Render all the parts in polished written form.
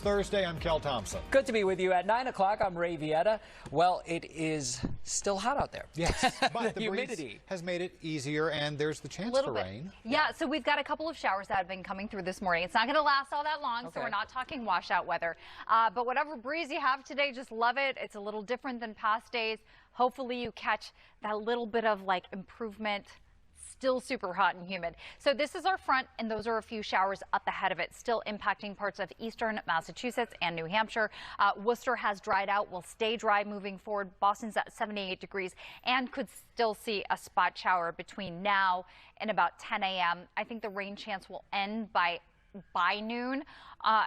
Thursday. I'm Kel Thompson. Good to be with you at 9 o'clock. I'm Ray Vieta. Well, it is still hot out there. Yes, but the humidity breeze has made it easier, and there's the chance for rain. Yeah, so we've got a couple of showers that have been coming through this morning. It's not going to last all that long, so we're not talking washout weather. But whatever breeze you have today, just love it. It's a little different than past days. Hopefully you catch that little bit of like improvement. Still super hot and humid. So this is our front, and those are a few showers up ahead of it, still impacting parts of eastern Massachusetts and New Hampshire. Worcester has dried out, will stay dry moving forward. Boston's at 78 degrees and could still see a spot shower between now and about 10 a.m. I think the rain chance will end by noon,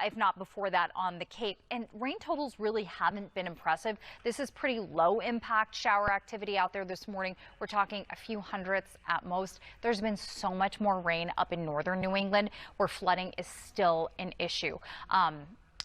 if not before that on the Cape. And rain totals really haven't been impressive. This is pretty low impact shower activity out there this morning. We're talking a few hundredths at most. There's been so much more rain up in northern New England where flooding is still an issue.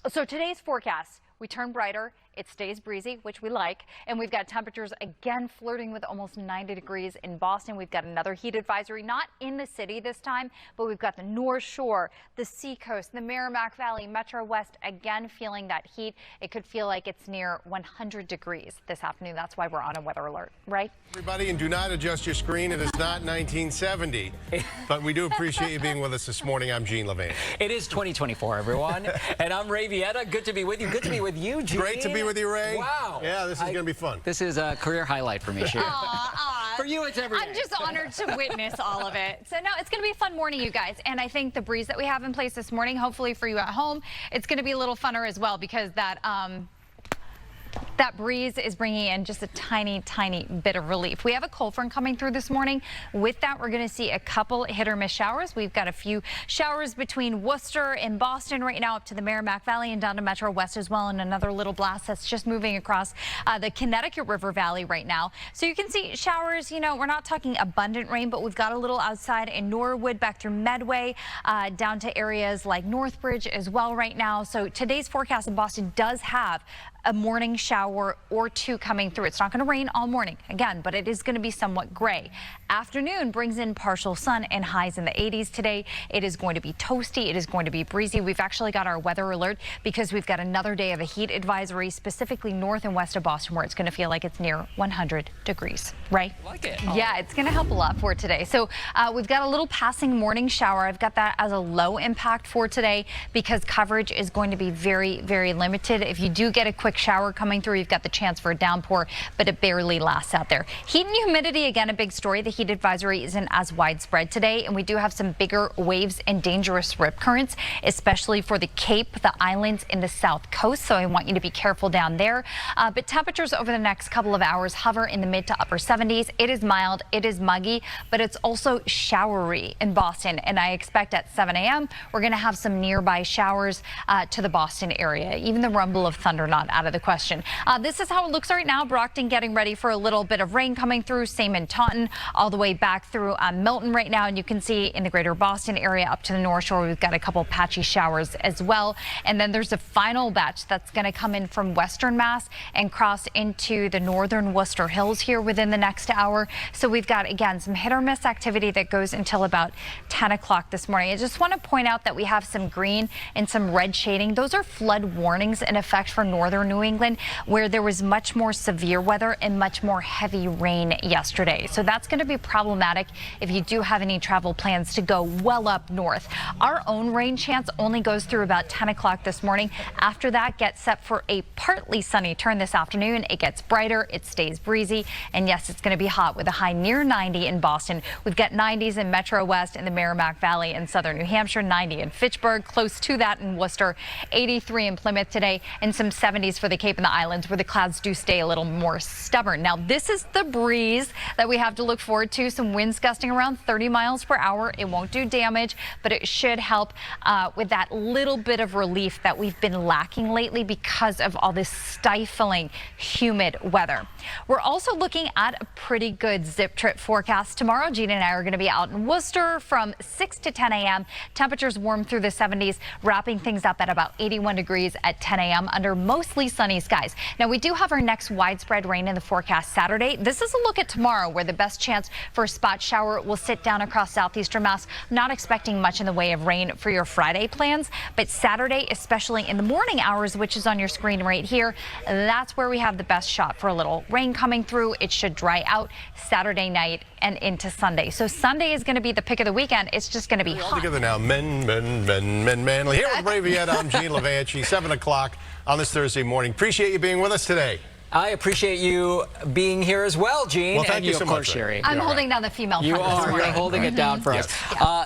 So today's forecast, we turn brighter. It stays breezy, which we like, and we've got temperatures again flirting with almost 90 degrees in Boston. We've got another heat advisory, not in the city this time, but we've got the North Shore, the Seacoast, the Merrimack Valley, Metro West, again feeling that heat. It could feel like it's near 100 degrees this afternoon. That's why we're on a weather alert, right? Everybody, and do not adjust your screen. It is not 1970, but we do appreciate you being with us this morning. I'm Gene Levine. It is 2024, everyone, and I'm Ray Vieta. Good to be with you. Good to be with you, Gene. Great to be with you, Ray. Wow. Yeah, this is going to be fun. This is a career highlight for me, Shiri. For you, it's every day. I'm just honored to witness all of it. So no, it's going to be a fun morning, you guys. And I think the breeze that we have in place this morning, hopefully for you at home, it's going to be a little funner as well, because that breeze is bringing in just a tiny, tiny bit of relief. We have a cold front coming through this morning. With that, we're going to see a couple hit or miss showers. We've got a few showers between Worcester and Boston right now up to the Merrimack Valley and down to Metro West as well, and another little blast that's just moving across the Connecticut River Valley right now. So you can see showers, you know, we're not talking abundant rain, but we've got a little outside in Norwood back through Medway down to areas like Northbridge as well right now. So today's forecast in Boston does have a morning shower or two coming through. It's not going to rain all morning, again, but it is going to be somewhat gray. Afternoon brings in partial sun and highs in the 80s today. It is going to be toasty. It is going to be breezy. We've actually got our weather alert because we've got another day of a heat advisory, specifically north and west of Boston, where it's going to feel like it's near 100 degrees, right? I like it. Yeah, it's going to help a lot for today. So we've got a little passing morning shower. I've got that as a low impact for today because coverage is going to be very, very limited. If you do get a quick shower coming through, you've got the chance for a downpour, but it barely lasts out there. Heat and humidity, again, a big story. The heat advisory isn't as widespread today, and we do have some bigger waves and dangerous rip currents, especially for the Cape, the islands in the south coast. So I want you to be careful down there. But temperatures over the next couple of hours hover in the mid to upper 70s. It is mild, it is muggy, but it's also showery in Boston. And I expect at 7 a.m. we're going to have some nearby showers to the Boston area. Even the rumble of thunder not out of the question. This is how it looks right now. Brockton getting ready for a little bit of rain coming through. Same in Taunton, all the way back through Milton right now. And you can see in the greater Boston area up to the North Shore, we've got a couple patchy showers as well. And then there's a final batch that's going to come in from western Mass and cross into the northern Worcester Hills here within the next hour. So we've got, again, some hit or miss activity that goes until about 10 o'clock this morning. I just want to point out that we have some green and some red shading. Those are flood warnings in effect for northern New England, where there was much more severe weather and much more heavy rain yesterday. So that's going to be problematic if you do have any travel plans to go well up north. Our own rain chance only goes through about 10 o'clock this morning. After that, get set for a partly sunny turn this afternoon. It gets brighter, it stays breezy, and yes, it's going to be hot with a high near 90 in Boston. We've got 90s in Metro West and the Merrimack Valley in southern New Hampshire, 90 in Fitchburg, close to that in Worcester, 83 in Plymouth today, and some 70s for the Cape and the Islands, where the clouds do stay a little more stubborn. Now, this is the breeze that we have to look forward to. Some winds gusting around 30 miles per hour. It won't do damage, but it should help with that little bit of relief that we've been lacking lately because of all this stifling, humid weather. We're also looking at a pretty good zip trip forecast. Tomorrow, Gina and I are going to be out in Worcester from 6 to 10 a.m. Temperatures warm through the 70s, wrapping things up at about 81 degrees at 10 a.m. under mostly sunny skies. Now, we do have our next widespread rain in the forecast Saturday. This is a look at tomorrow, where the best chance for a spot shower will sit down across southeastern Mass. Not expecting much in the way of rain for your Friday plans, but Saturday, especially in the morning hours, which is on your screen right here, that's where we have the best shot for a little rain coming through. It should dry out Saturday night and into Sunday. So Sunday is going to be the pick of the weekend. It's just going to be All hot. together now, manly. Here with Ray Vieta, I'm Gene Levanchi, 7 o'clock on this Thursday morning. Appreciate you being with us today. I appreciate you being here as well, Gene. Well, thank and you so of course, much, Shiri. I'm holding down the female You front this are. morning. You're holding it down for us.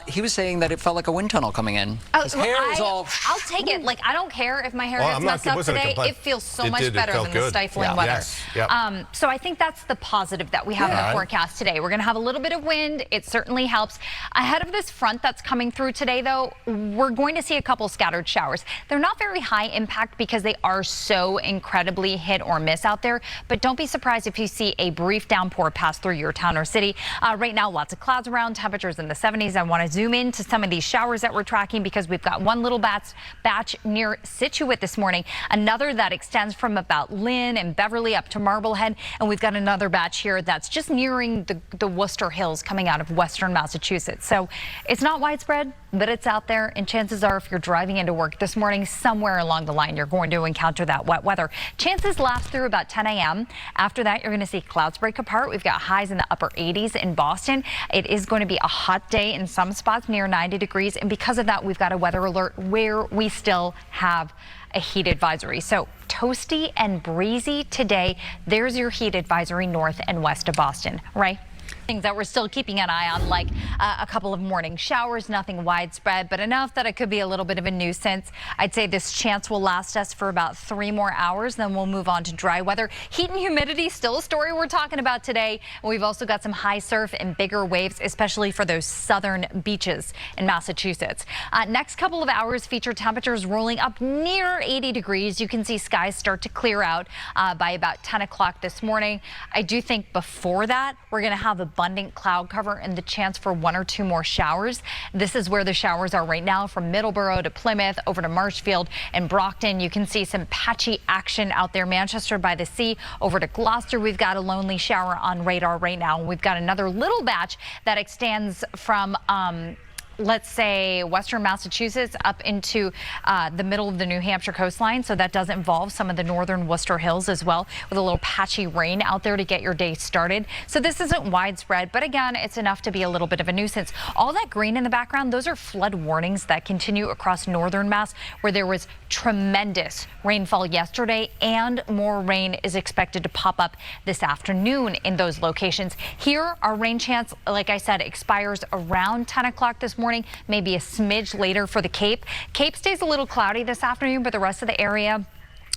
He was saying that it felt like a wind tunnel coming in. His hair was all... I'll take it. Like, I don't care if my hair Well, gets messed up today. It feels so much better than the stifling weather. Yes. Yep. So I think that's the positive that we have in the forecast today. We're going to have a little bit of wind. It certainly helps. Ahead of this front that's coming through today, though, we're going to see a couple scattered showers. They're not very high impact because they are so incredibly hit or miss out there. But don't be surprised if you see a brief downpour pass through your town or city. Right now, lots of clouds around, temperatures in the 70s. I want to zoom in to some of these showers that we're tracking because we've got one little batch near Scituate this morning, another that extends from about Lynn and Beverly up to Marblehead, and we've got another batch here that's just nearing the Worcester Hills coming out of western Massachusetts. So it's not widespread, but it's out there, and chances are if you're driving into work this morning, somewhere along the line, you're going to encounter that wet weather. Chances last through about 10 a.m. After that, you're going to see clouds break apart. We've got highs in the upper 80s in Boston. It is going to be a hot day in some spots near 90 degrees. And because of that, we've got a weather alert where we still have a heat advisory. So toasty and breezy today. There's your heat advisory north and west of Boston. Right? Things that we're still keeping an eye on, like a couple of morning showers, nothing widespread, but enough that it could be a little bit of a nuisance. I'd say this chance will last us for about 3 more hours, then we'll move on to dry weather. Heat and humidity, still a story we're talking about today. We've also got some high surf and bigger waves, especially for those southern beaches in Massachusetts. Next couple of hours feature temperatures rolling up near 80 degrees. You can see skies start to clear out by about 10 o'clock this morning. I do think before that, we're going to have abundant cloud cover and the chance for 1 or 2 more showers. This is where the showers are right now, from Middleborough to Plymouth over to Marshfield and Brockton. You can see some patchy action out there. Manchester by the Sea over to Gloucester. We've got a lonely shower on radar right now. We've got another little batch that extends from let's say western Massachusetts up into the middle of the New Hampshire coastline. So that does involve some of the northern Worcester Hills as well, with a little patchy rain out there to get your day started. So this isn't widespread, but again, it's enough to be a little bit of a nuisance. All that green in the background, those are flood warnings that continue across northern Mass, where there was tremendous rainfall yesterday, and more rain is expected to pop up this afternoon in those locations. Here, our rain chance, like I said, expires around 10 o'clock this morning. Maybe a smidge later for the Cape. Cape stays a little cloudy this afternoon, but the rest of the area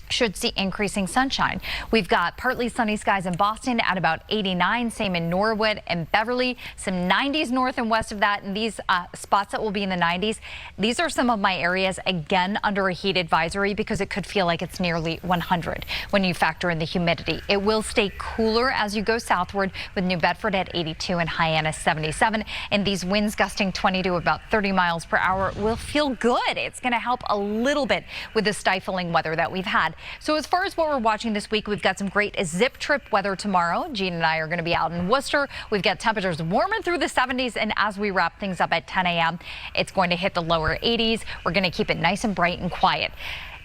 should see increasing sunshine. We've got partly sunny skies in Boston at about 89, same in Norwood and Beverly, some 90s north and west of that, and these spots that will be in the 90s. These are some of my areas, again, under a heat advisory because it could feel like it's nearly 100 when you factor in the humidity. It will stay cooler as you go southward, with New Bedford at 82 and Hyannis 77, and these winds gusting 20 to about 30 miles per hour will feel good. It's going to help a little bit with the stifling weather that we've had. So as far as what we're watching this week, we've got some great zip trip weather tomorrow. Gene and I are going to be out in Worcester. We've got temperatures warming through the 70s, and as we wrap things up at 10 a.m., it's going to hit the lower 80s. We're going to keep it nice and bright and quiet.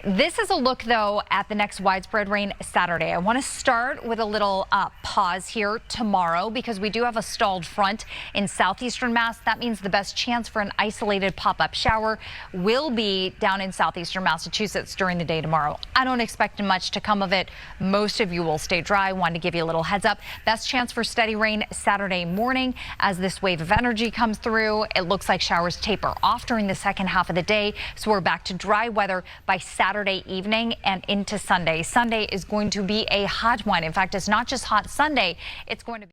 This is a look, though, at the next widespread rain Saturday. I want to start with a little pause here tomorrow because we do have a stalled front in southeastern Mass. That means the best chance for an isolated pop-up shower will be down in southeastern Massachusetts during the day tomorrow. I don't expect much to come of it. Most of you will stay dry. Wanted to give you a little heads up. Best chance for steady rain Saturday morning as this wave of energy comes through. It looks like showers taper off during the second half of the day, so we're back to dry weather by Saturday evening and into Sunday. Sunday is going to be a hot one. In fact, it's not just hot Sunday, it's going to be